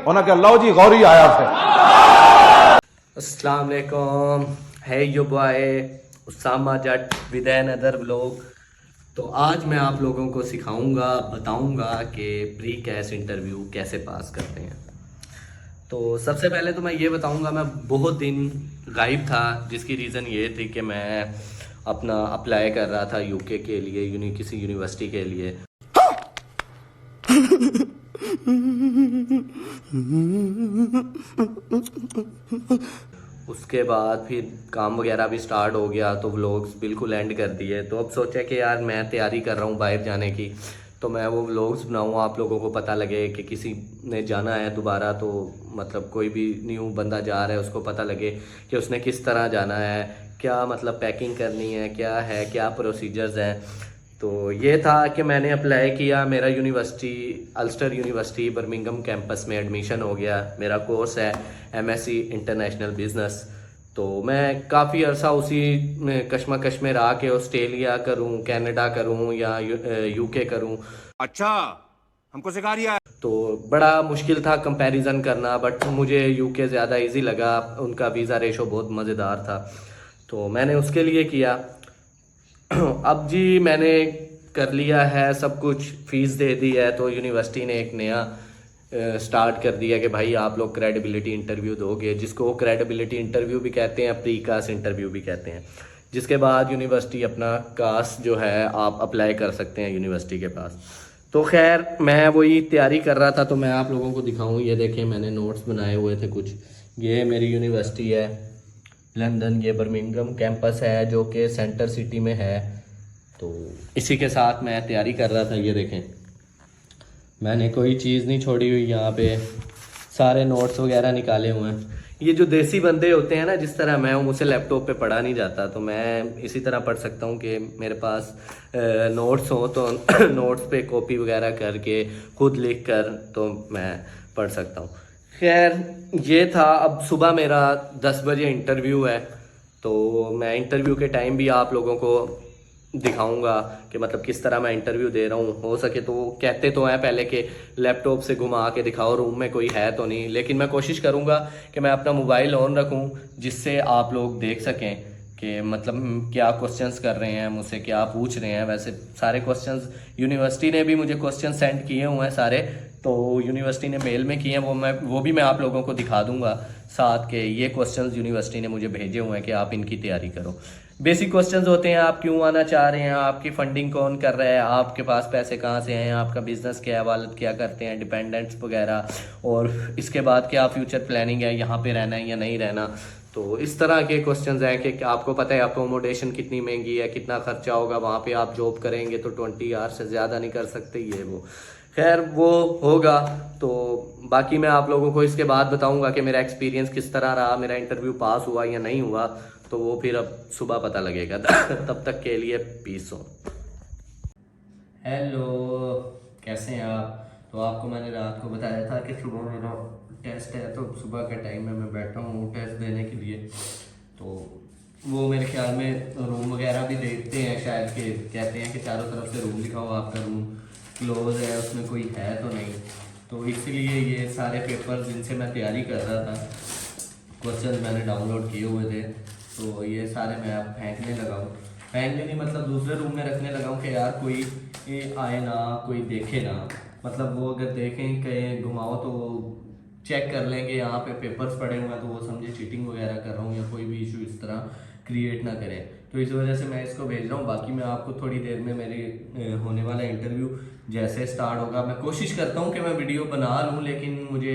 उन्हें क्या लो जी गौरी आया थे। अस्सलाम वालेकुम, hey yo boy Usama Jatt with another vlog. तो आज मैं आप लोगों को सिखाऊंगा, बताऊंगा कि प्री कैश इंटरव्यू कैसे पास करते हैं। तो सबसे पहले तो मैं ये बताऊंगा, मैं बहुत दिन गायब था, जिसकी रीज़न ये थी कि मैं अपना अप्लाई कर रहा था यूके के लिए, किसी यूनिवर्सिटी के लिए। उसके बाद फिर काम वगैरह भी स्टार्ट हो गया, तो व्लॉग्स बिल्कुल एंड कर दिए। तो अब सोचा कि यार मैं तैयारी कर रहा हूँ बाहर जाने की, तो मैं वो व्लॉग्स बनाऊँ, आप लोगों को पता लगे कि किसी ने जाना है दोबारा, तो मतलब कोई भी न्यू बंदा जा रहा है उसको पता लगे कि उसने किस तरह जाना है, क्या मतलब पैकिंग करनी है, क्या प्रोसीजर्स हैं। तो ये था कि मैंने अप्लाई किया, मेरा university Ulster university Birmingham campus में एडमिशन हो गया। मेरा कोर्स है एमएससी इंटरनेशनल बिज़नेस। तो मैं काफ़ी अरसा उसी कश्मकश में रहा कि ऑस्ट्रेलिया करूं, कनाडा करूं या यूके करूं। अच्छा, हमको सिखा रिया है। तो बड़ा मुश्किल था कंपैरिजन करना, बट मुझे यूके ज़्यादा इजी लगा, उनका वीज़ा रेशो बहुत मज़ेदार था, तो मैंने उसके लिए किया। अब जी मैंने कर लिया है सब कुछ, फ़ीस दे दी है, तो यूनिवर्सिटी ने एक नया स्टार्ट कर दिया कि भाई आप लोग क्रेडिबिलिटी इंटरव्यू दोगे, जिसको वो क्रेडिबिलिटी इंटरव्यू भी कहते हैं, प्री कास्ट इंटरव्यू भी कहते हैं। जिसके बाद यूनिवर्सिटी अपना कास्ट जो है आप अप्लाई कर सकते हैं यूनिवर्सिटी के पास। तो खैर मैं वही तैयारी कर रहा था, तो मैं आप लोगों को दिखाऊं, ये देखें मैंने नोट्स बनाए हुए थे कुछ। ये मेरी यूनिवर्सिटी है लंदन, ये बर्मिंघम कैंपस है जो कि सेंटर सिटी में है। तो इसी के साथ मैं तैयारी कर रहा था। ये देखें मैंने कोई चीज़ नहीं छोड़ी हुई, यहाँ पे सारे नोट्स वगैरह निकाले हुए हैं। ये जो देसी बंदे होते हैं ना, जिस तरह मैं हूँ, मुझसे लैपटॉप पे पढ़ा नहीं जाता, तो मैं इसी तरह पढ़ सकता हूँ कि मेरे पास नोट्स हो, तो नोट्स पे कॉपी वगैरह करके खुद लिख कर तो मैं पढ़ सकता हूँ। खैर ये था। अब सुबह मेरा 10 बजे इंटरव्यू है, तो मैं इंटरव्यू के टाइम भी आप लोगों को दिखाऊंगा कि मतलब किस तरह मैं इंटरव्यू दे रहा हूँ। हो सके तो वो कहते तो हैं पहले कि लैपटॉप से घुमा के दिखाओ, रूम में कोई है तो नहीं, लेकिन मैं कोशिश करूँगा कि मैं अपना मोबाइल ऑन रखूँ, जिससे आप लोग देख सकें कि मतलब क्या क्वेश्चंस कर रहे हैं मुझसे, क्या पूछ रहे हैं। वैसे सारे क्वेश्चंस यूनिवर्सिटी ने भी मुझे क्वेश्चन सेंड किए हुए हैं सारे, तो यूनिवर्सिटी ने मेल में किए हैं, वो भी मैं आप लोगों को दिखा दूंगा साथ के। ये क्वेश्चंस यूनिवर्सिटी ने मुझे भेजे हुए हैं कि आप इनकी तैयारी करो। बेसिक क्वेश्चंस होते हैं, आप क्यों आना चाह रहे हैं, आपकी फंडिंग कौन कर रहा है, आपके पास पैसे कहाँ से हैं, आपका बिजनेस क्या है, वालिद क्या करते हैं, डिपेंडेंट्स वगैरह, और इसके बाद क्या फ्यूचर प्लानिंग है, यहाँ पे रहना है या नहीं रहना। तो इस तरह के क्वेश्चंस हैं कि आपको पता है अकोमोडेशन कितनी महंगी है, कितना खर्चा होगा, वहाँ पे आप जॉब करेंगे तो 20 आवर से ज़्यादा नहीं कर सकते, ये वो। खैर वो होगा। तो बाकी मैं आप लोगों को इसके बाद बताऊंगा कि मेरा एक्सपीरियंस किस तरह रहा, मेरा इंटरव्यू पास हुआ या नहीं हुआ, तो वो फिर अब सुबह पता लगेगा। तब तक के लिए पीस हो। हेलो, कैसे हैं आप? तो आपको मैंने रात को बताया था कि सुबह मेरा टेस्ट है, तो सुबह के टाइम में मैं बैठा हूँ टेस्ट देने के लिए। तो वो मेरे ख्याल में रूम वगैरह भी देखते हैं शायद, के कहते हैं कि चारों तरफ से रूम दिखाओ, आपका रूम क्लोज है, उसमें कोई है तो नहीं। तो इसलिए ये सारे पेपर जिनसे मैं तैयारी कर रहा था, क्वेश्चन मैंने डाउनलोड किए हुए थे, तो ये सारे मैं अब फेंकने लगा हूँ। फेंकने नहीं मतलब दूसरे रूम में रखने लगा हूँ कि यार कोई आए ना, कोई देखे ना। मतलब वो अगर देखें कहीं घुमाओ तो वो चेक कर लेंगे यहाँ पे पेपर्स पड़े हुए हैं, तो वो समझे चीटिंग वगैरह कर रहा हूँ या कोई भी इशू इस तरह क्रिएट ना करें। तो इस वजह से मैं इसको भेज रहा हूँ। बाकी मैं आपको थोड़ी देर में मेरे होने वाला इंटरव्यू जैसे स्टार्ट होगा, मैं कोशिश करता हूँ कि मैं वीडियो बना लूँ, लेकिन मुझे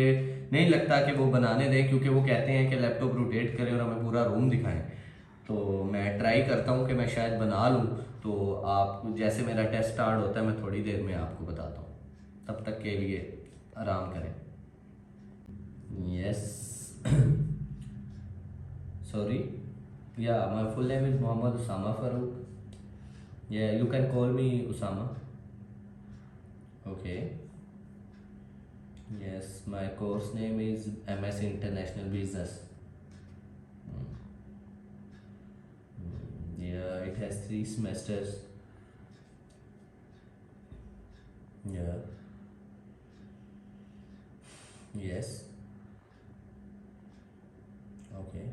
नहीं लगता कि वो बनाने दें, क्योंकि वो कहते हैं कि लैपटॉप रोटेट करें और हमें पूरा रूम दिखाएं। तो मैं ट्राई करता हूँ कि मैं शायद बना लूँ, तो आप जैसे मेरा टेस्ट स्टार्ट होता है मैं थोड़ी देर में आपको बताता हूँ। तब तक के लिए आराम करें। Yes, sorry, yeah my full name is Mohammad Usama Farooq. Yeah you can call me Usama. Okay, yes, my course name is MS International Business. Yeah, it has 3 semesters. Yeah. Yes. Okay.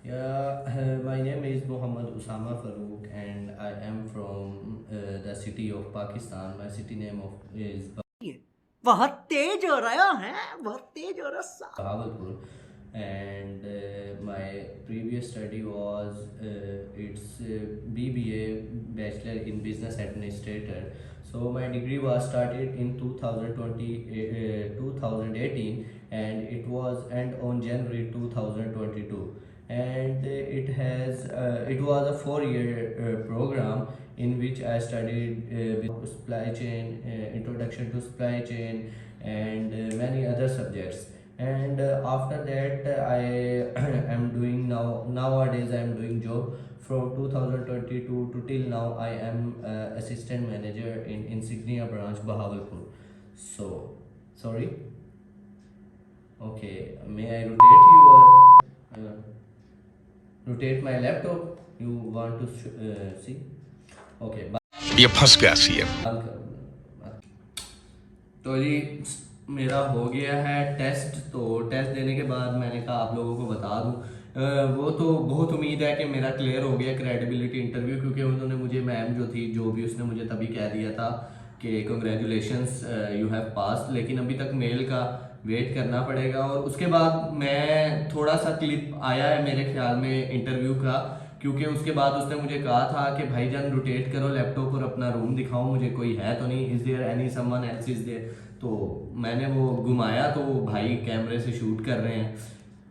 Yeah, my name is Muhammad Usama Farooq and I am from the city of Pakistan. My city name is बहुत तेज हो रहा है, बहुत तेज हो रहा। Bahawalpur, and my previous study was it's BBA, Bachelor in Business Administrator. So my degree was started in 2018 and it was end on January 2022, and it was a 4-year program in which I studied supply chain, introduction to supply chain, and many other subjects. And after that, I am doing nowadays I am doing job from 2022 to till now. I am assistant manager in Insignia branch, Bahawalpur. So sorry. Okay, may I rotate rotate my laptop? You want to see? Okay. ये फंस गया CM. तो जी मेरा हो गया है test. तो test देने के बाद मैंने कहा आप लोगों को बता दूं, वो तो बहुत उम्मीद है कि मेरा क्लियर हो गया क्रेडिबिलिटी इंटरव्यू, क्योंकि उन्होंने मुझे मैम जो भी उसने मुझे तभी कह दिया था कि कंग्रेचुलेशंस यू हैव पास, लेकिन अभी तक मेल का वेट करना पड़ेगा। और उसके बाद मैं थोड़ा सा क्लिप आया है मेरे ख्याल में इंटरव्यू का, क्योंकि उसके बाद उसने मुझे कहा था कि भाईजान रोटेट करो लैपटॉप और अपना रूम दिखाओ मुझे, कोई है तो नहीं, is there any someone else is there. तो मैंने वो घुमाया तो वो भाई कैमरे से शूट कर रहे हैं,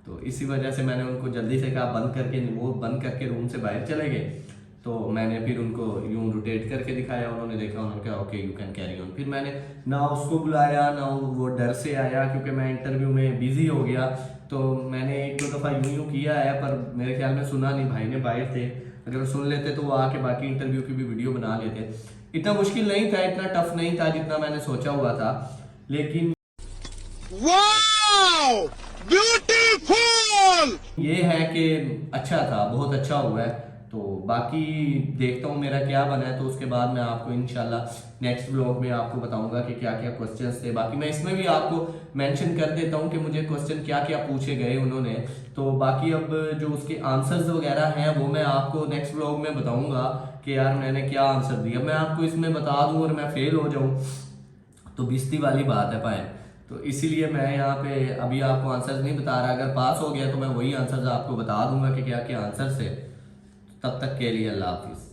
तो इसी वजह से मैंने उनको जल्दी से कहा बंद करके, वो बंद करके रूम से बाहर चले गए। तो मैंने फिर उनको यूं रोटेट करके दिखाया, उन्होंने देखा, उन्होंने कहा okay you can carry on. फिर मैंने ना उसको बुलाया ना वो डर से आया, क्योंकि मैं इंटरव्यू में बिजी हो गया। तो मैंने 1-2 दफ़ा यूं किया है, पर मेरे ख्याल में सुना नहीं, भाई ने बाहर थे, अगर सुन लेते तो वो आके बाकी इंटरव्यू की भी वीडियो बना लेते। इतना मुश्किल नहीं था, इतना टफ नहीं था जितना मैंने सोचा हुआ था, लेकिन वाओ ब्यूटीफुल ये है कि अच्छा था, बहुत अच्छा हुआ है। तो बाकी देखता हूँ मेरा क्या बना है, तो उसके बाद मैं आपको इंशाल्लाह नेक्स्ट ब्लॉग में आपको बताऊंगा कि क्या क्या क्वेश्चंस थे। बाकी मैं इसमें भी आपको मेंशन कर देता हूँ कि मुझे क्वेश्चन क्या क्या पूछे गए उन्होंने। तो बाकी अब जो उसके आंसर्स वगैरह हैं वो मैं आपको नेक्स्ट ब्लॉग में बताऊंगा कि यार मैंने क्या आंसर दिया। मैं आपको इसमें बता दूँ और मैं फेल हो जाऊँ तो बेइज्जती वाली बात है पाए। तो इसीलिए मैं यहाँ पे अभी आपको आंसर्स नहीं बता रहा, अगर पास हो गया तो मैं वही आंसर्स आपको बता दूंगा कि क्या क्या आंसर्स है। तब तक के लिए अल्लाह हाफिज़।